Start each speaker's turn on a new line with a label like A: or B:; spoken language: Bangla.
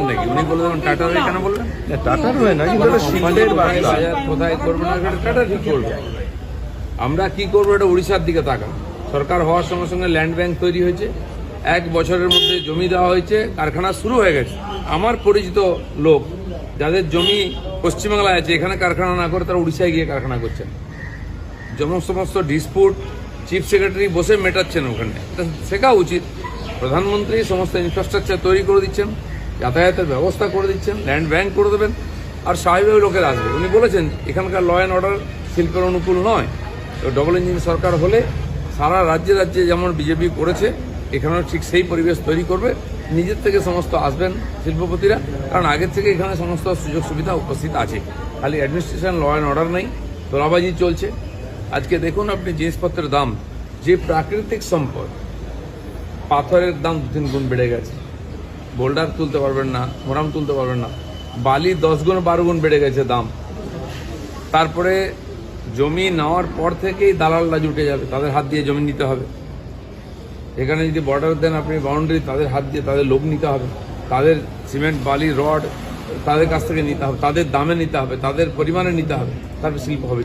A: নাকি উনি বললেন টাটার হয়ে কেন বললেন?
B: টাটার হয় না, কিন্তু এটা শিল্পের বার্তা।
A: কোথায় করবে না টাটা ঠিক করবে। আমরা কি করবো এটা উড়িষ্যার দিকে তাকান। সরকার হওয়ার সঙ্গে সঙ্গে ল্যান্ড ব্যাংক তৈরি হয়েছে, 1 বছরের মধ্যে জমি দেওয়া হয়েছে, কারখানা শুরু হয়ে গেছে। আমার পরিচিত লোক যাদের জমি পশ্চিমবাংলায় আছে, এখানে কারখানা না করে তারা উড়িষ্যায় গিয়ে কারখানা করছেন। সমস্ত ডিসপুট চিফ সেক্রেটারি বসে মেটাচ্ছেন ওখানে। এটা শেখা উচিত। প্রধানমন্ত্রী সমস্ত ইনফ্রাস্ট্রাকচার তৈরি করে দিচ্ছেন, যাতায়াতের ব্যবস্থা করে দিচ্ছেন, ল্যান্ড ব্যাংক করে দেবেন, আর স্বাভাবিক লোকের আসবে। উনি বলেছেন এখানকার ল অ্যান্ড অর্ডার শিল্পের অনুকূল নয়। তো ডবল ইঞ্জিন সরকার হলে সারা রাজ্যে রাজ্যে যেমন বিজেপি করেছে, এখানেও ঠিক সেই পরিবেশ তৈরি করবে। নিজের থেকে সমস্ত আসবেন শিল্পপতিরা, কারণ আগের থেকে এখানে সমস্ত সুযোগ সুবিধা উপস্থিত আছে। খালি অ্যাডমিনিস্ট্রেশন, ল অ্যান্ড অর্ডার নেই, তোলাবাজি চলছে। আজকে দেখুন আপনি জিনিসপত্রের দাম, যে প্রাকৃতিক সম্পদ, পাথরের দাম 2-3 গুণ বেড়ে গেছে। বোল্ডার তুলতে পারবেন না, মোরাম তুলতে পারবেন না। বালি 10 গুণ 12 গুণ বেড়ে গেছে দাম। তারপরে জমি নেওয়ার পর থেকেই দালালরা জুটে যাবে, তাদের হাত দিয়ে জমি নিতে হবে। এখানে যদি বর্ডার দেন আপনি বাউন্ডারি, তাদের হাত দিয়ে তাদের লোক নিতে হবে, তাদের সিমেন্ট বালি রড তাদের কাছ থেকে নিতে হবে, তাদের দামে নিতে হবে, তাদের পরিমাণে নিতে হবে, তারপর শিল্প হবে।